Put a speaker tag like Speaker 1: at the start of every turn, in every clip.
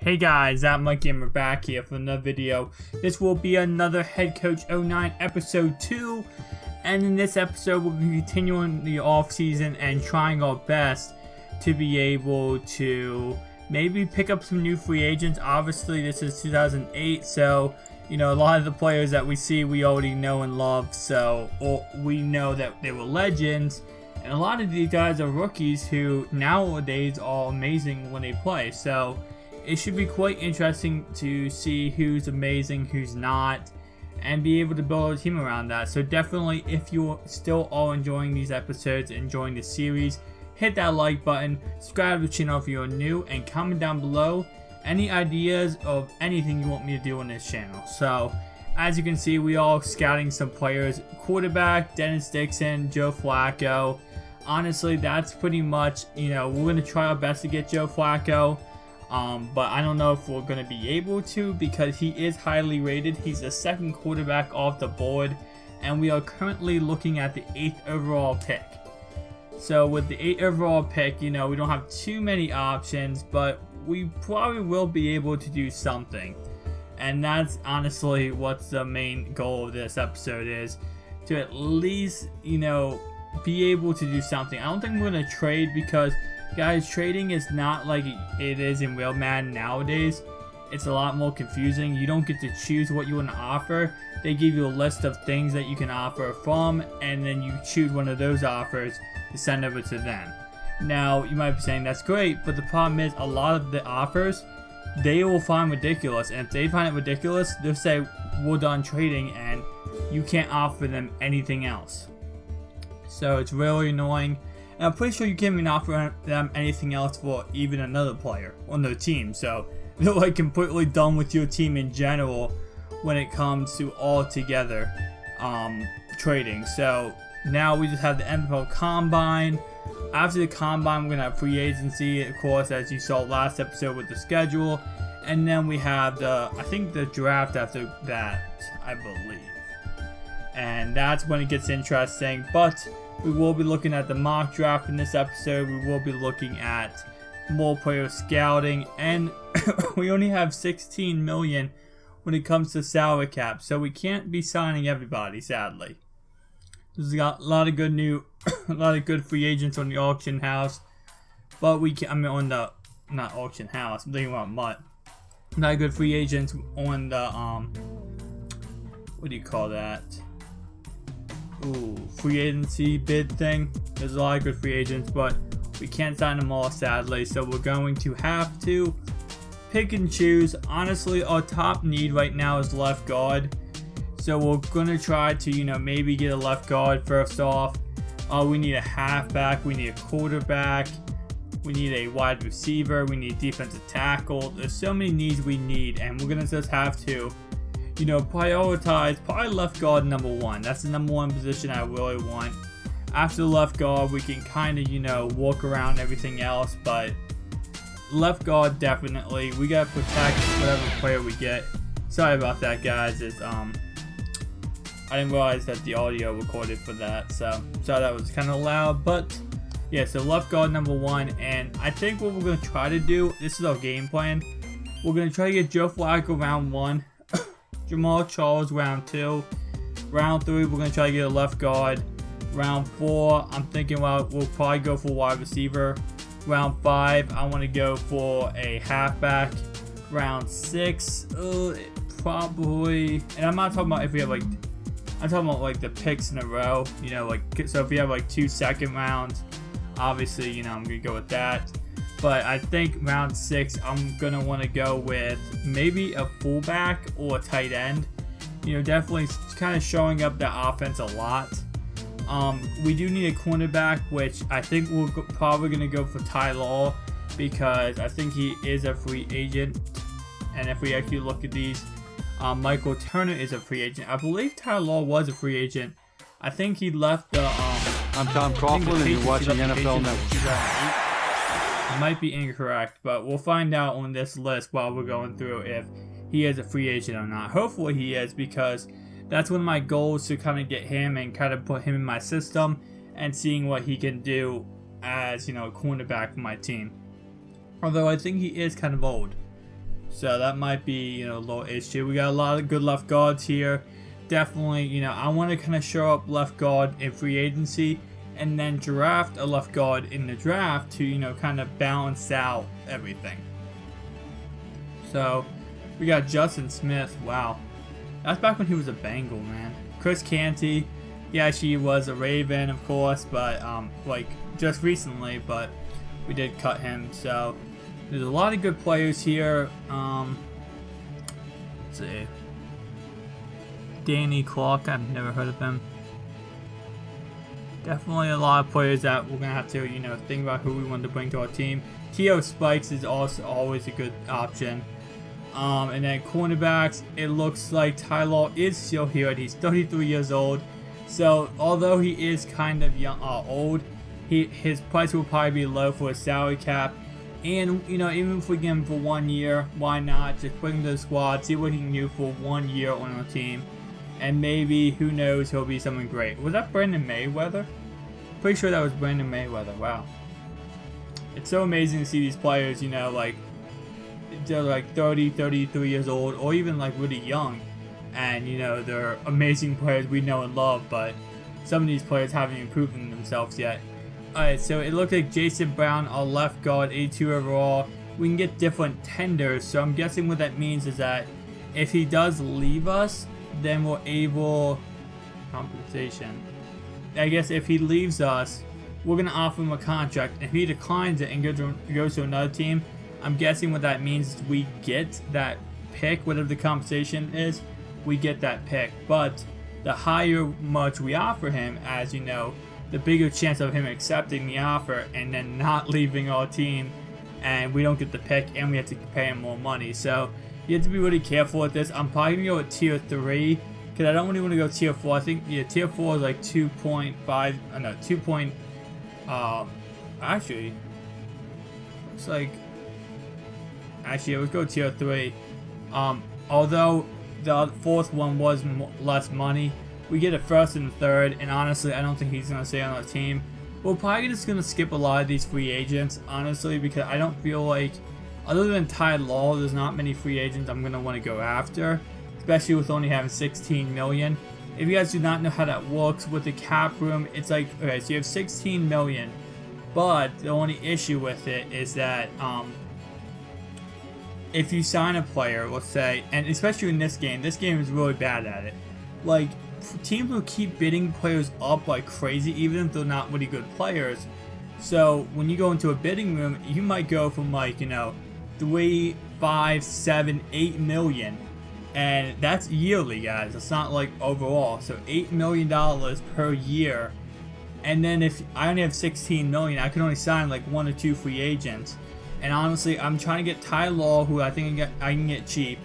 Speaker 1: Hey guys, I'm Mike and we're back here for another video. This will be another Head Coach 09 episode 2, and in this episode we'll be continuing the off season and trying our best to be able to maybe pick up some new free agents. Obviously this is 2008, so a lot of the players that we see we already know and love, so we know that they were legends, and a lot of these guys are rookies who nowadays are amazing when they play. So it should be quite interesting to see who's amazing, who's not, and be able to build a team around that. So definitely, if you still are enjoying these episodes, enjoying the series, hit that like button, subscribe to the channel if you're new, and comment down below any ideas of anything you want me to do on this channel. So as you can see, we are scouting some players. Quarterback, Dennis Dixon, Joe Flacco. Honestly, that's pretty much, we're going to try our best to get Joe Flacco. But I don't know if we're going to be able to, because he is highly rated. He's the second quarterback off the board, and we are currently looking at the 8th overall pick. So with the 8th overall pick, we don't have too many options, but we probably will be able to do something. And that's honestly what's the main goal of this episode, is to at least, be able to do something. I don't think we're going to trade, because guys, trading is not like it is in real Madden nowadays. It's a lot more confusing. You don't get to choose what you want to offer. They give you a list of things that you can offer from, and then you choose one of those offers to send over to them. Now, you might be saying that's great, but the problem is a lot of the offers, they will find ridiculous. And if they find it ridiculous, they'll say, we're done trading, and you can't offer them anything else. So it's really annoying. And I'm pretty sure you can't even offer them anything else for even another player on their team. So they're like completely done with your team in general when it comes to all together trading. So now we just have the NFL Combine. After the Combine, we're going to have free agency, of course, as you saw last episode with the schedule. And then we have the draft after that, I believe. And that's when it gets interesting. But we will be looking at the mock draft in this episode. We will be looking at more player scouting, and we only have 16 million when it comes to salary cap, so we can't be signing everybody, sadly. There's got a lot of good a lot of good free agents on the auction house, but on the not auction house. I'm thinking about Mutt. Not good free agents on the what do you call that? Free agency bid thing. There's a lot of good free agents, but we can't sign them all, sadly. So we're going to have to pick and choose. Honestly, our top need right now is left guard. So we're going to try to, maybe get a left guard first off. We need a halfback. We need a quarterback. We need a wide receiver. We need defensive tackle. There's so many needs we need, and we're going to just have to prioritize probably left guard number 1. That's the number 1 position I really want. After left guard, we can kind of, walk around everything else, but left guard definitely. We gotta protect whatever player we get. Sorry about that, guys. I didn't realize that the audio recorded for that, so that was kind of loud, but yeah, so left guard number 1, and I think what we're gonna try to do, this is our game plan. We're gonna try to get Joe Flacco round 1. Jamal Charles round 2. Round 3, we're going to try to get a left guard. Round 4, I'm thinking we'll probably go for wide receiver. Round 5, I want to go for a halfback. Round 6, probably, and I'm not talking about if we have I'm talking about the picks in a row. So if we have 2 second rounds, obviously, I'm going to go with that. But I think round 6, I'm going to want to go with maybe a fullback or a tight end. Definitely kind of showing up the offense a lot. We do need a cornerback, which I think we're probably going to go for Ty Law, because I think he is a free agent. And if we actually look at these, Michael Turner is a free agent. I believe Ty Law was a free agent. I think he left the...
Speaker 2: I'm Tom Coughlin, and you're watching NFL Network.
Speaker 1: Might be incorrect, but we'll find out on this list while we're going through if he is a free agent or not. Hopefully he is, because that's one of my goals, to kind of get him and kind of put him in my system and seeing what he can do as a cornerback for my team. Although I think he is kind of old. So that might be, you know, a little issue. We got a lot of good left guards here. Definitely, you know, I want to kind of show up left guard in free agency and then draft a left guard in the draft to, you know, kind of balance out everything. So we got Justin Smith. Wow. That's back when he was a Bengal, man. Chris Canty. Yeah, she was a Raven, of course, but like just recently, but we did cut him. So there's a lot of good players here. Let's see. Danny Clark, I've never heard of him. Definitely a lot of players that we're gonna have to, you know, think about who we want to bring to our team. T.O. Spikes is also always a good option. And then cornerbacks, it looks like Ty Law is still here, and he's 33 years old. So although he is kind of young, old, his price will probably be low for a salary cap. And, you know, even if we get him for 1 year, why not? Just bring him to the squad, see what he can do for 1 year on our team. And maybe, who knows, he'll be something great. Was that Brandon Mayweather? Pretty sure that was Brandon Mayweather. Wow. It's so amazing to see these players, you know, like, they're like 30, 33 years old, or even like really young. And, you know, they're amazing players we know and love, but some of these players haven't even proven themselves yet. Alright, so it looks like Jason Brown, our left guard, 82 overall. We can get different tenders, so I'm guessing what that means is that if he does leave us, then we're able... compensation. I guess if he leaves us, we're going to offer him a contract. If he declines it and goes to another team, I'm guessing what that means is we get that pick, whatever the compensation is, we get that pick. But the higher much we offer him, as you know, the bigger chance of him accepting the offer and then not leaving our team, and we don't get the pick and we have to pay him more money. So you have to be really careful with this. I'm probably going to go with tier 3 because I don't really want to go tier 4. I think, yeah, tier 4 is like 2.5, no, 2. Actually, it's like, actually, let's go tier 3. Although the fourth one was less money, we get a first and a third, and honestly, I don't think he's going to stay on our team. We're probably just going to skip a lot of these free agents, honestly, because I don't feel like, other than Ty Law, there's not many free agents I'm going to want to go after, especially with only having 16 million. If you guys do not know how that works with the cap room, it's like, okay, so you have 16 million, but the only issue with it is that, if you sign a player, let's say, and especially in this game is really bad at it. Like, teams will keep bidding players up like crazy, even if they're not really good players. So when you go into a bidding room, you might go from like, you know, 3, 5, 7, 8 million. And that's yearly, guys. It's not like overall. So $8 million per year. And then if I only have 16 million, I can only sign like 1 or 2 free agents. And honestly, I'm trying to get Ty Law, who I think I can get cheap,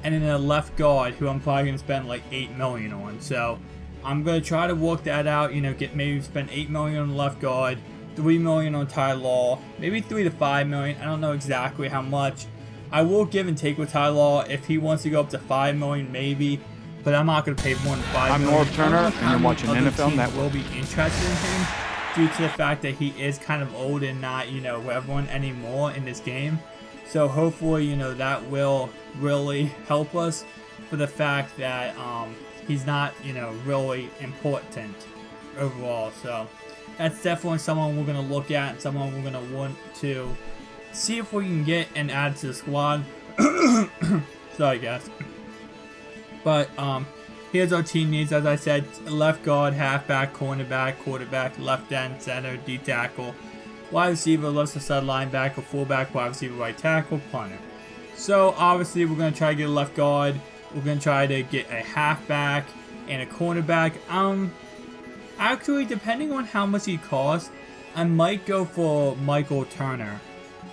Speaker 1: and then a left guard, who I'm probably going to spend like 8 million on. So I'm going to try to work that out, you know, maybe spend 8 million on the left guard, 3 million on Ty Law, maybe 3 to 5 million. I don't know exactly how much. I will give and take with Ty Law. If he wants to go up to 5 million, maybe, but I'm not going to pay more than 5 million.
Speaker 2: I'm North Turner, and you're watching NFL Network.
Speaker 1: Will be interested in him, due to the fact that he is kind of old and not, you know, everyone anymore in this game. So hopefully, you know, that will really help us for the fact that he's not, you know, really important overall. So that's definitely someone we're going to look at and someone we're going to want to see if we can get and add to the squad. Sorry, guys. But here's our team needs, as I said: left guard, halfback, cornerback, quarterback, left end, center, D tackle, wide receiver, left side linebacker, fullback, wide receiver, right tackle, punter. So obviously we're going to try to get a left guard. We're going to try to get a halfback and a cornerback. Actually, depending on how much he costs, I might go for Michael Turner.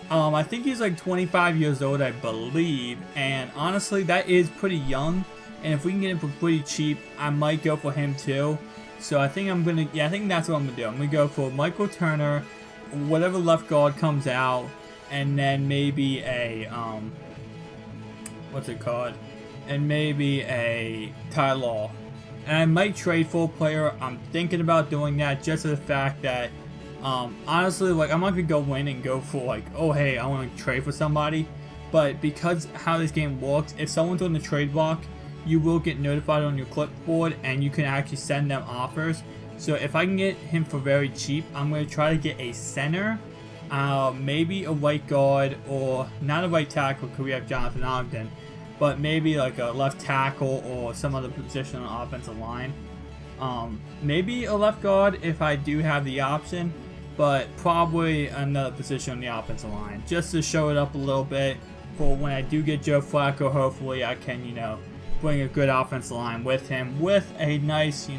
Speaker 1: I think he's like 25 years old, I believe, and honestly, that is pretty young. And if we can get him for pretty cheap, I might go for him too. So I think I'm gonna, I think that's what I'm gonna do. I'm gonna go for Michael Turner, whatever left guard comes out, and then maybe a what's it called? And maybe a Ty Law. And I might trade for a player. I'm thinking about doing that just for the fact that, honestly, like, I'm not gonna go in and go for like, oh hey, I want to trade for somebody. but because how this game works, if someone's on the trade block, you will get notified on your clipboard and you can actually send them offers. So if I can get him for very cheap, I'm going to try to get a center, maybe a right guard, or not a right tackle because we have Jonathan Ogden, but maybe like a left tackle or some other position on the offensive line. Maybe a left guard if I do have the option, but probably another position on the offensive line just to show it up a little bit for when I do get Joe Flacco. Hopefully I can, bring a good offensive line with him with a nice,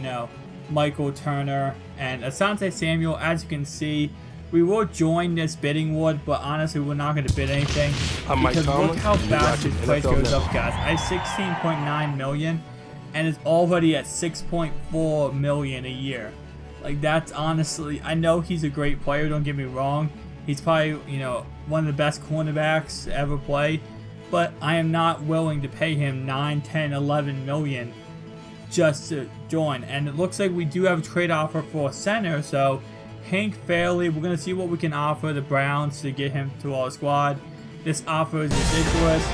Speaker 1: Michael Turner and Asante Samuel. As you can see, we will join this bidding war, but honestly, we're not going to bid anything because look how fast this price goes up, guys. I have 16.9 million, and it's already at 6.4 million a year. Like, that's honestly, I know he's a great player. Don't get me wrong. He's probably, one of the best cornerbacks to ever play, but I am not willing to pay him 9, 10, 11 million just to join. And it looks like we do have a trade offer for a center, so Hank Fairley, we're going to see what we can offer the Browns to get him to our squad. This offer is ridiculous.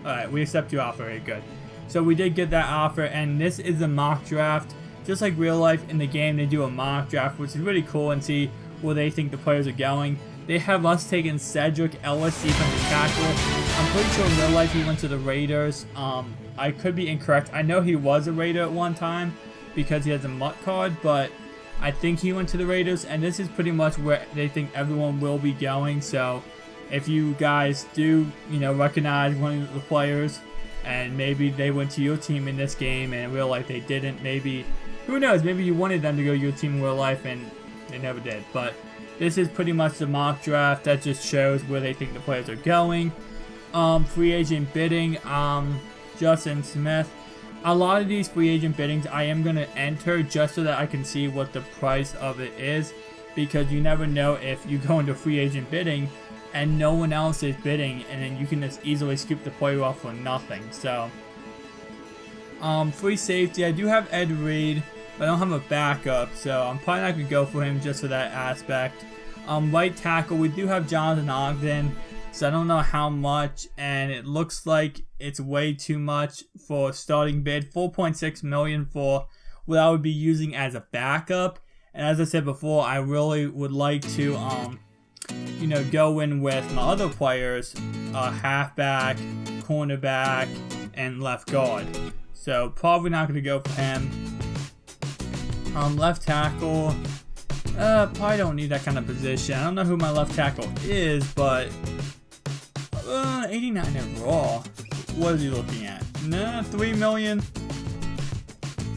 Speaker 1: Alright, we accept your offer. Okay, good. So we did get that offer, and this is a mock draft. Just like real life in the game, they do a mock draft, which is really cool, and see where they think the players are going. They have us taking Cedric Ellis, defensive tackle. I'm pretty sure in real life he went to the Raiders. I could be incorrect. I know he was a Raider at one time because he has a MUT card, but I think he went to the Raiders, and this is pretty much where they think everyone will be going. So if you guys do, recognize one of the players, and maybe they went to your team in this game and in real life they didn't, maybe, who knows, maybe you wanted them to go to your team in real life and they never did. But this is pretty much the mock draft that just shows where they think the players are going. Free agent bidding, Justin Smith. A lot of these free agent biddings I am going to enter just so that I can see what the price of it is, because you never know if you go into free agent bidding and no one else is bidding, and then you can just easily skip the player off for nothing. So, free safety, I do have Ed Reed, but I don't have a backup, so I'm probably not going to go for him just for that aspect. Right tackle, we do have Jonathan Ogden, so I don't know how much, and it looks like it's way too much for starting bid. 4.6 million for what I would be using as a backup. And as I said before, I really would like to, go in with my other players, halfback, cornerback, and left guard. So probably not going to go for him. Left tackle, probably don't need that kind of position. I don't know who my left tackle is, but 89 overall. What is he looking at? 3 million.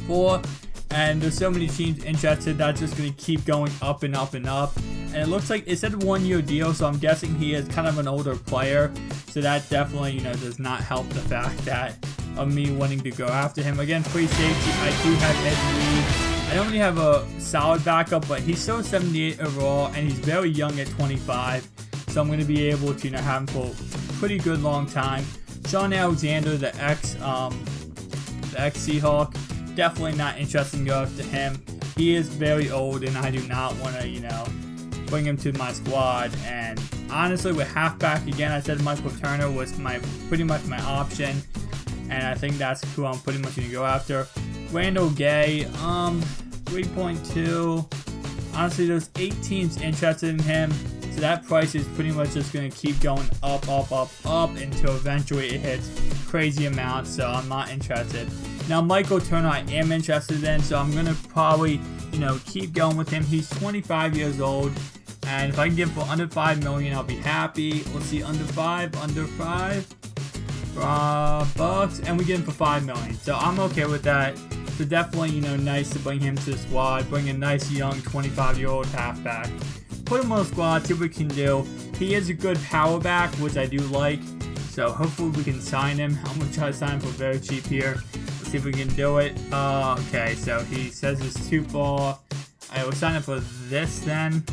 Speaker 1: 4. And there's so many teams interested that's just going to keep going up and up and up. And it looks like it said 1 year deal, so I'm guessing he is kind of an older player. So that definitely, does not help the fact that of me wanting to go after him. Again, free safety, I do have Ed Reed. I don't really have a solid backup, but he's still 78 overall, and he's very young at 25. So I'm going to be able to have him for a pretty good long time. Sean Alexander, the ex-Seahawk, definitely not interested in going after him. He is very old, and I do not want to, bring him to my squad. And honestly, with halfback, again, I said Michael Turner was pretty much my option, and I think that's who I'm pretty much going to go after. Randall Gay, 3.2. Honestly, there's 8 teams interested in him, so that price is pretty much just going to keep going up, up, up, up until eventually it hits crazy amounts, so I'm not interested. Now, Michael Turner I am interested in, so I'm going to probably, keep going with him. He's 25 years old, and if I can get him for under 5 million, I'll be happy. Let's see, under 5 bucks, and we get him for 5 million, so I'm okay with that. So definitely, nice to bring him to the squad, bring a nice young 25-year-old halfback. Put him on the squad, see what we can do. He is a good power back, which I do like, so hopefully we can sign him. I'm going to try to sign him for very cheap here. Let's see if we can do it. Okay, so he says it's too far. I will sign up for this then.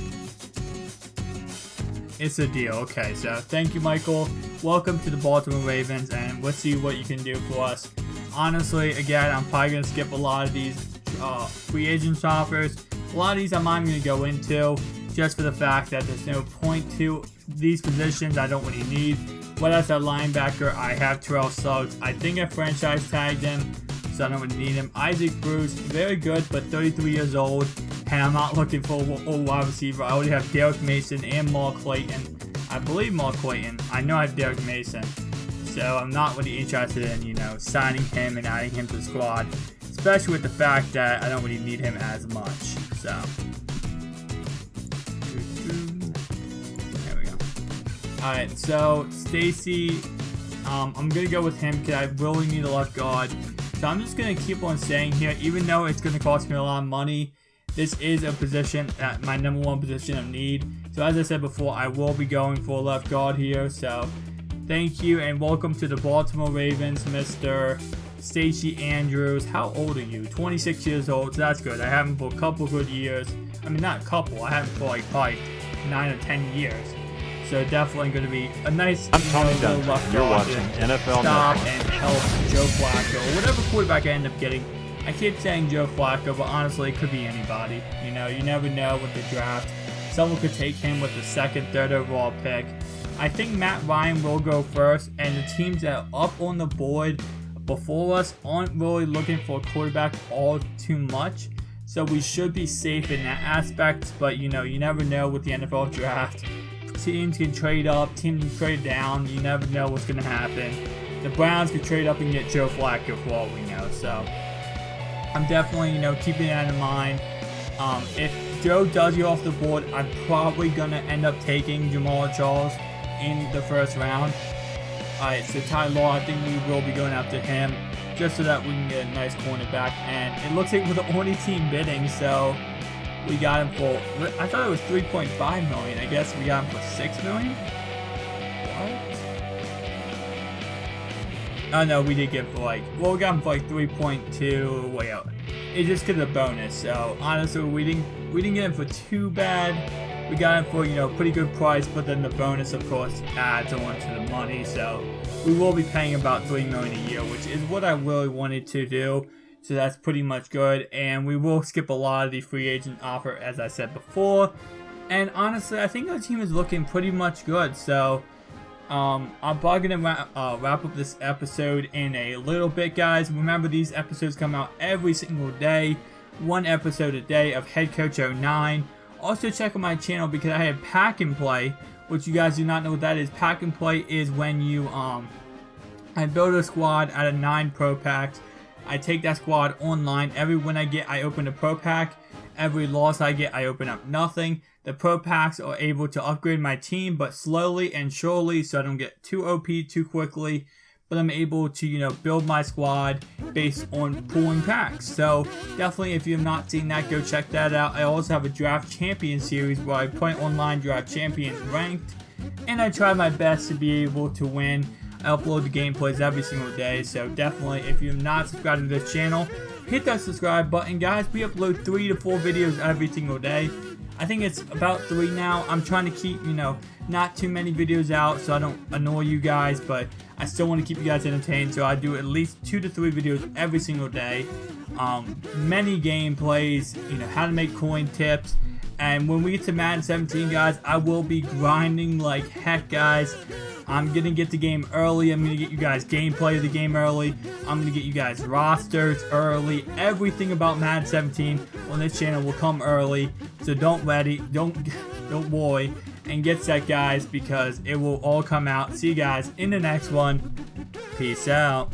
Speaker 1: It's a deal. Okay, so thank you, Michael. Welcome to the Baltimore Ravens, and let's see what you can do for us. Honestly, again, I'm probably going to skip a lot of these free agent offers. A lot of these I'm not going to go into. just for the fact that there's no point to these positions I don't really need. Whether it's a linebacker, I have Terrell Suggs. I think I franchise tagged him, so I don't really need him. Isaac Bruce, very good, but 33 years old, and I'm not looking for a wide receiver. I already have Derek Mason and Mark Clayton. I believe Mark Clayton. I know I have Derek Mason. So I'm not really interested in, signing him and adding him to the squad, especially with the fact that I don't really need him as much. So there we go. Alright, so Stacy, I'm going to go with him because I really need a left guard. So I'm just going to keep on saying here, even though it's going to cost me a lot of money, this is a position, my number one position of need. So as I said before, I will be going for a left guard here. So thank you and welcome to the Baltimore Ravens, Mr. Stacey Andrews. How old are you? 26 years old, so that's good. I have him for a couple good years. I mean, not a couple. I have him for like probably 9 or 10 years. So definitely going to be a nice little left
Speaker 2: You're
Speaker 1: guard
Speaker 2: watching
Speaker 1: to
Speaker 2: NFL
Speaker 1: stop
Speaker 2: Network.
Speaker 1: and help Joe Flacco or whatever quarterback I end up getting. I keep saying Joe Flacco, but honestly, it could be anybody. You never know with the draft. Someone could take him with the second, third overall pick. I think Matt Ryan will go first, and the teams that are up on the board before us aren't really looking for a quarterback all too much. So we should be safe in that aspect, but you never know with the NFL draft. Teams can trade up, teams can trade down. You never know what's going to happen. The Browns could trade up and get Joe Flacco for all we know. So I'm definitely, keeping that in mind. If Joe does go off the board, I'm probably going to end up taking Jamal Charles in the first round. Alright, so Ty Law, I think we will be going after him just so that we can get a nice cornerback. And it looks like we're the only team bidding, so we got him for, I thought it was $3.5 million. I guess we got him for $6 million? What? Oh no, we did get him for we got him for 3.2. Wait out. It's just because of the bonus. So honestly, we didn't get him for too bad. We got him for pretty good price, but then the bonus of course adds on to the money. So we will be paying about $3 million a year, which is what I really wanted to do. So that's pretty much good, and we will skip a lot of the free agent offer as I said before. And honestly, I think our team is looking pretty much good. So I'm probably gonna wrap up this episode in a little bit, guys. Remember, these episodes come out every single day, one episode a day of Head Coach 09. Also check out my channel because I have Pack and Play, which you guys do not know what that is. Pack and Play is when you I build a squad out of 9 pro packs. I take that squad online. Every win I get, I open a pro pack. Every loss I get, I open up nothing. The pro packs are able to upgrade my team, but slowly and surely, so I don't get too OP too quickly. But I'm able to, build my squad based on pulling packs. So definitely, if you have not seen that, go check that out. I also have a Draft Champion series where I play online Draft Champions ranked, and I try my best to be able to win. I upload the gameplays every single day, so definitely, if you have not subscribed to this channel, hit that subscribe button, guys. We upload 3 to 4 videos every single day. I think it's about 3 now. I'm trying to keep, not too many videos out so I don't annoy you guys, but I still want to keep you guys entertained, so I do at least 2 to 3 videos every single day. Many gameplays, how to make coin tips, and when we get to Madden 17, guys, I will be grinding like heck, guys. I'm going to get the game early. I'm going to get you guys gameplay of the game early. I'm going to get you guys rosters early. Everything about Madden 17 on this channel will come early. So don't worry and get set, guys, because it will all come out. See you guys in the next one. Peace out.